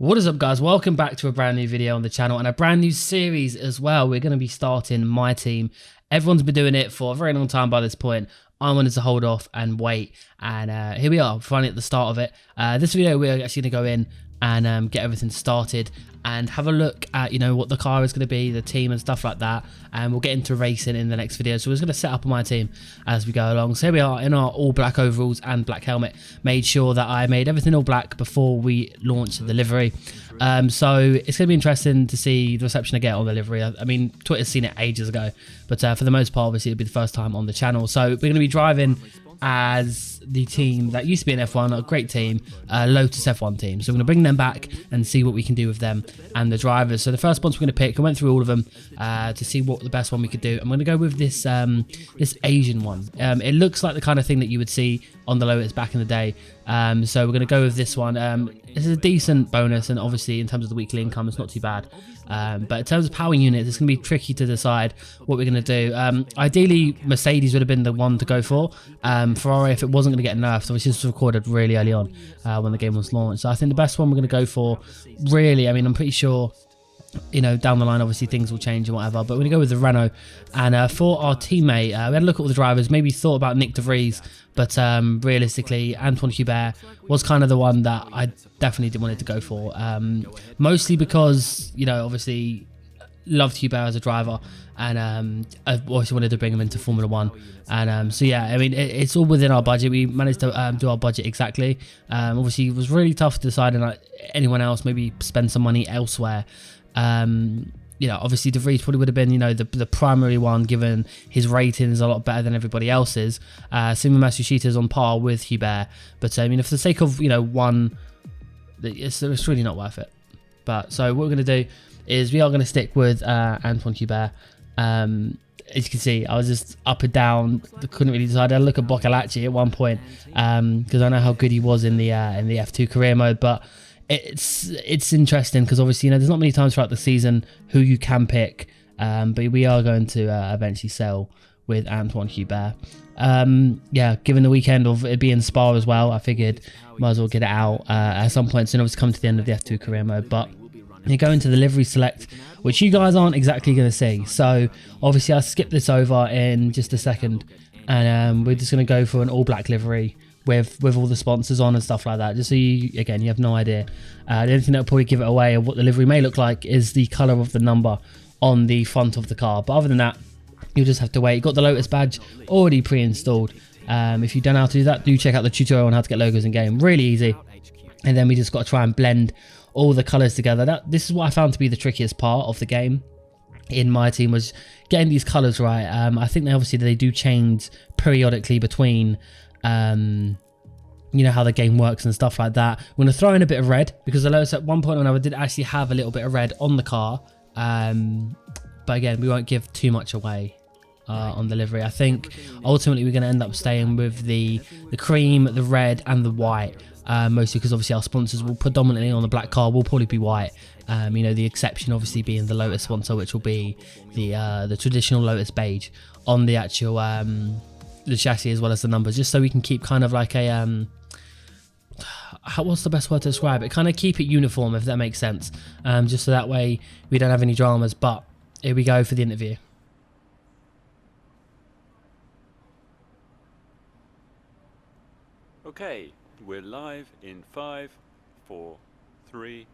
What is up, guys? Welcome back to a brand new video on the channel and a brand new series as well. We're going to be starting my team. Everyone's been doing it for a very long time by this point. I wanted to hold off and wait, and here we are, finally at the start of it. This video we're actually going to go in and get everything started and have a look at, what the car is going to be, the team and stuff like that, and we'll get into racing in the next video. So we're just going to set up on my team as we go along. So here we are in our all black overalls and black helmet. Made sure that I made everything all black before we launched the livery. So it's going to be interesting to see the reception I get on the livery. I mean, Twitter's seen it ages ago, but for the most part, obviously, it'll be the first time on the channel. So we're going to be driving as the team that used to be in F1, a great team, Lotus F1 team. So we're going to bring them back and see what we can do with them and the drivers. So the first ones we're going to pick, I went through all of them to see what the best one we could do. I'm going to go with this this Asian one. It looks like the kind of thing that you would see on the Lotus back in the day. So we're going to go with this one. This is a decent bonus, and obviously in terms of the weekly income, it's not too bad. But in terms of power units, it's going to be tricky to decide what we're going to do. Ideally, Mercedes would have been the one to go for. Ferrari, if it wasn't going to get nerfed, obviously this was recorded really early on when the game was launched. So I think the best one we're going to go for, really, I mean, I'm pretty sure, down the line, obviously things will change and whatever, but we're going to go with the Renault. And for our teammate, we had a look at all the drivers, maybe thought about Nick De Vries, but realistically, Antoine Hubert was kind of the one that I definitely didn't want it to go for. Mostly because, obviously, loved Hubert as a driver, and I also wanted to bring him into Formula 1. And so yeah, I mean, it's all within our budget. We managed to do our budget exactly. Obviously, it was really tough to decide on anyone else, maybe spend some money elsewhere. Obviously De Vries probably would have been, the primary one, given his rating is a lot better than everybody else's. Sima Matsushita is on par with Hubert, but for the sake of one, it's really not worth it. But so what we're going to do is we are going to stick with Antoine Hubert. As you can see, I was just up and down. I couldn't really decide. I look at Boccolacci at one point because I know how good he was in the F2 career mode, but it's interesting because obviously there's not many times throughout the season who you can pick, but we are going to eventually sell with Antoine Hubert. Given the weekend of it being Spa as well, I figured might as well get it out at some point soon. Obviously come to the end of the F2 career mode, but you go into the livery select, which you guys aren't exactly going to see. So obviously I'll skip this over in just a second, and we're just going to go for an all black livery with all the sponsors on and stuff like that, just so you have no idea. The only thing that will probably give it away of what the livery may look like is the colour of the number on the front of the car, but other than that, you'll just have to wait. You've got the Lotus badge already pre-installed. If you don't know how to do that, do check out the tutorial on how to get logos in game. Really easy. And then we just got to try and blend all the colours together. This is what I found to be the trickiest part of the game in my team, was getting these colours right. I think they do change periodically between how the game works and stuff like that. We're going to throw in a bit of red because the Lotus at one point or another did actually have a little bit of red on the car, but again, we won't give too much away on the livery. I think ultimately we're going to end up staying with the cream, the red and the white, mostly because obviously our sponsors will predominantly on the black car will probably be white. The exception obviously being the Lotus sponsor, which will be the traditional Lotus beige on the actual the chassis as well as the numbers, just so we can keep kind of like a what's the best word to describe it, kind of keep it uniform, if that makes sense, just so that way we don't have any dramas. But here we go for the interview. Okay, we're live in 5, 4, 3.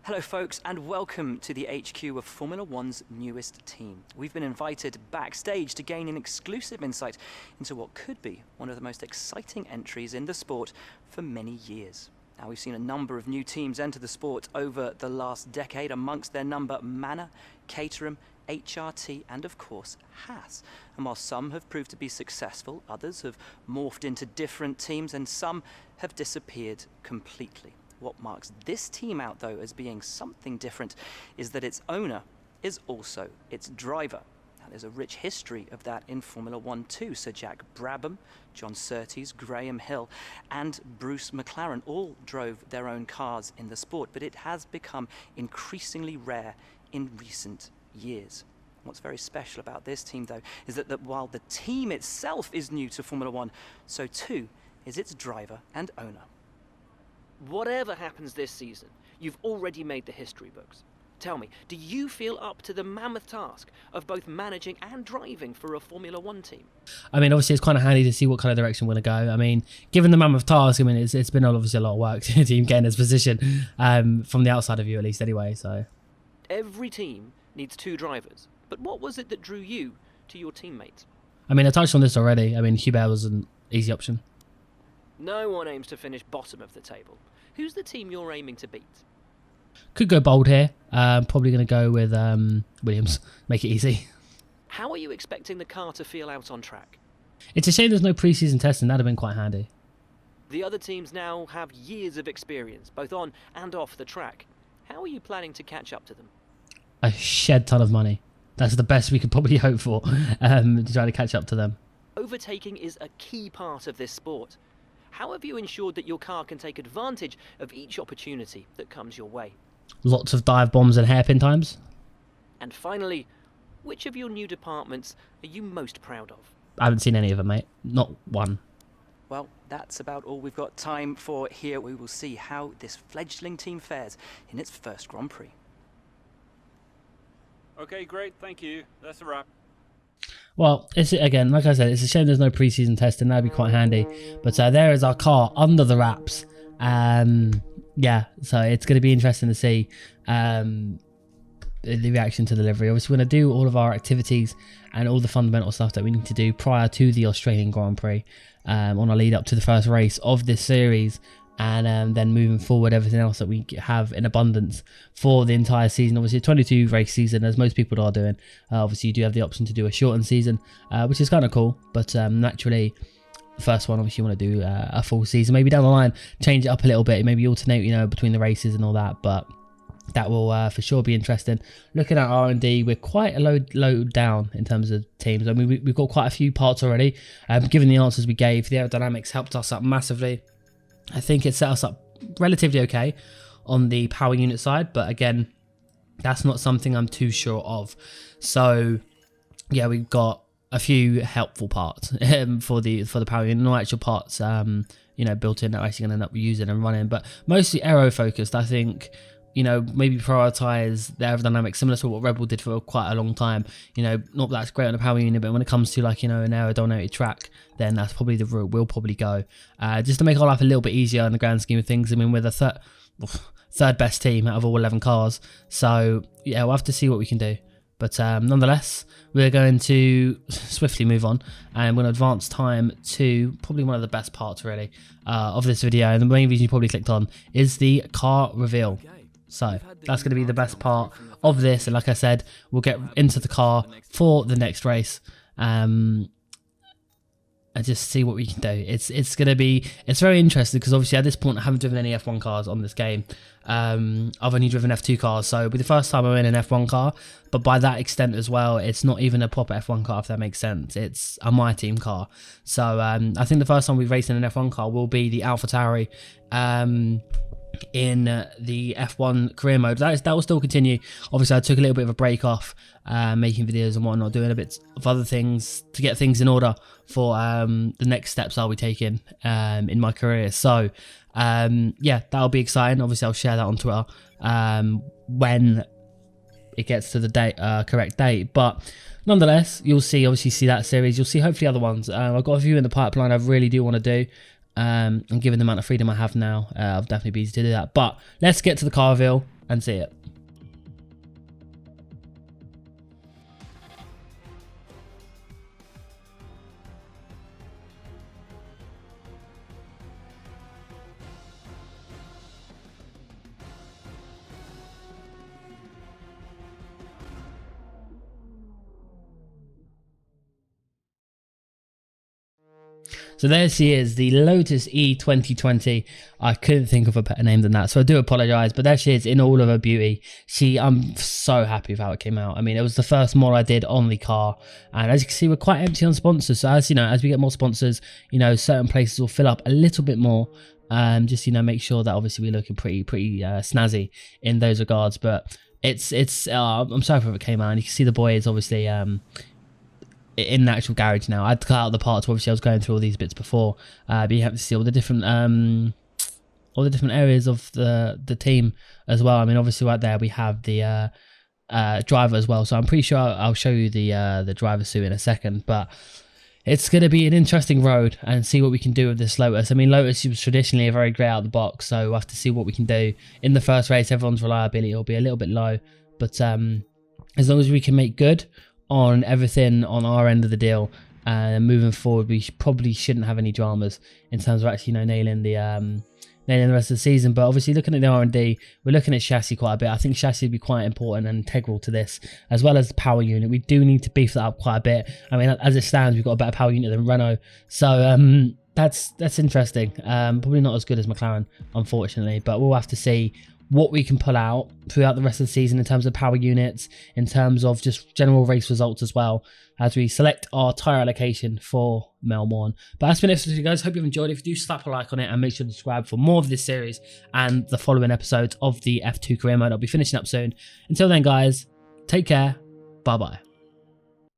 Hello folks, and welcome to the HQ of Formula One's newest team. We've been invited backstage to gain an exclusive insight into what could be one of the most exciting entries in the sport for many years. Now, we've seen a number of new teams enter the sport over the last decade, amongst their number Manor, Caterham, HRT and of course Haas. And while some have proved to be successful, others have morphed into different teams and some have disappeared completely. What marks this team out, though, as being something different is that its owner is also its driver. Now, there's a rich history of that in Formula 1 too. Sir Jack Brabham, John Surtees, Graham Hill and Bruce McLaren all drove their own cars in the sport, but it has become increasingly rare in recent years. What's very special about this team, though, is that while the team itself is new to Formula 1, so too is its driver and owner. Whatever happens this season, you've already made the history books. Tell me, do you feel up to the mammoth task of both managing and driving for a Formula One team? I mean, obviously, it's kind of handy to see what kind of direction we're going to go. I mean, given the mammoth task, I mean, it's been obviously a lot of work to team get in this position, from the outside of you at least anyway, so. Every team needs 2 drivers, but what was it that drew you to your teammates? I mean, I touched on this already. I mean, Hubert was an easy option. No one aims to finish bottom of the table. Who's the team you're aiming to beat? Could go bold here. Probably going to go with Williams. Make it easy. How are you expecting the car to feel out on track? It's a shame there's no pre-season testing. That'd have been quite handy. The other teams now have years of experience, both on and off the track. How are you planning to catch up to them? A shed ton of money. That's the best we could probably hope for, to try to catch up to them. Overtaking is a key part of this sport. How have you ensured that your car can take advantage of each opportunity that comes your way? Lots of dive bombs and hairpin times. And finally, which of your new departments are you most proud of? I haven't seen any of them, mate. Not one. Well, that's about all we've got time for here. We will see how this fledgling team fares in its first Grand Prix. Okay, great. Thank you. That's a wrap. Well, again, like I said, it's a shame there's no pre-season testing. That'd be quite handy. But there is our car under the wraps. Yeah, so it's going to be interesting to see the reaction to the livery. Obviously, we're going to do all of our activities and all the fundamental stuff that we need to do prior to the Australian Grand Prix on our lead up to the first race of this series. And then moving forward, everything else that we have in abundance for the entire season. Obviously, a 22 race season, as most people are doing. Obviously, you do have the option to do a shortened season, which is kind of cool. But naturally, the first one, obviously, you want to do a full season. Maybe down the line, change it up a little bit. Maybe alternate, between the races and all that. But that will for sure be interesting. Looking at R&D, we're quite a low down in terms of teams. I mean, we've got quite a few parts already. Given the answers we gave, the aerodynamics helped us up massively. I think it set us up relatively okay on the power unit side, but again, that's not something I'm too sure of. So yeah, we've got a few helpful parts for the power unit, no actual parts built in that we're actually going to end up using and running, but mostly aero focused. I think maybe prioritize the aerodynamics similar to what Red Bull did for quite a long time. Not that's great on the power unit, but when it comes to an aerodominated track, then that's probably the route we'll probably go. Just to make our life a little bit easier in the grand scheme of things. I mean, we're the third best team out of all 11 cars. So yeah, we'll have to see what we can do. But nonetheless, we're going to swiftly move on, and we're going to advance time to probably one of the best parts really of this video. And the main reason you probably clicked on is the car reveal. So that's going to be the best part of this, and like I said, we'll get into the car for the next race and just see what we can do. It's very interesting because obviously at this point I haven't driven any F1 cars on this game. I've only driven F2 cars, so it'll be the first time I'm in an F1 car, but by that extent as well, it's not even a proper F1 car, if that makes sense. It's a My Team car. So I think the first time we've raced in an F1 car will be the AlphaTauri in the F1 career mode. That will still continue. Obviously I took a little bit of a break off making videos and whatnot, doing a bit of other things to get things in order for the next steps I'll be taking in my career. So yeah, that'll be exciting. Obviously I'll share that on Twitter when it gets to the correct date, but nonetheless you'll obviously see that series. You'll see hopefully other ones. I've got a few in the pipeline I really do want to do. And given the amount of freedom I have now, I'll definitely be easy to do that. But let's get to the car reveal and see it. So there she is, the Lotus E 2020. I couldn't think of a better name than that, so I do apologise, but there she is in all of her beauty. I'm so happy with how it came out. I mean, it was the first mod I did on the car, and as you can see, we're quite empty on sponsors. So as we get more sponsors, certain places will fill up a little bit more. Just make sure that obviously we're looking pretty snazzy in those regards. But I'm sorry for it came out, and you can see the boy is obviously in the actual garage now. I'd cut out the parts. Obviously I was going through all these bits before, but you have to see all the different all the different areas of the team as well. I mean, obviously right there we have the driver as well, so I'm pretty sure I'll show you the driver suit in a second, but it's going to be an interesting road and see what we can do with this Lotus. I mean, Lotus was traditionally very great out of the box, so we'll have to see what we can do. In the first race, everyone's reliability will be a little bit low, but as long as we can make good on everything on our end of the deal, and moving forward, we probably shouldn't have any dramas in terms of actually, nailing the rest of the season. But obviously, looking at the R&D, we're looking at chassis quite a bit. I think chassis would be quite important and integral to this, as well as the power unit. We do need to beef that up quite a bit. I mean, as it stands, we've got a better power unit than Renault, so that's interesting. Probably not as good as McLaren, unfortunately, but we'll have to see what we can pull out throughout the rest of the season in terms of power units, in terms of just general race results as well, as we select our tyre allocation for Melbourne. But that's been it for you guys. Hope you've enjoyed. If you do, slap a like on it and make sure to subscribe for more of this series and the following episodes of the F2 career mode. I'll be finishing up soon. Until then, guys, take care. Bye bye.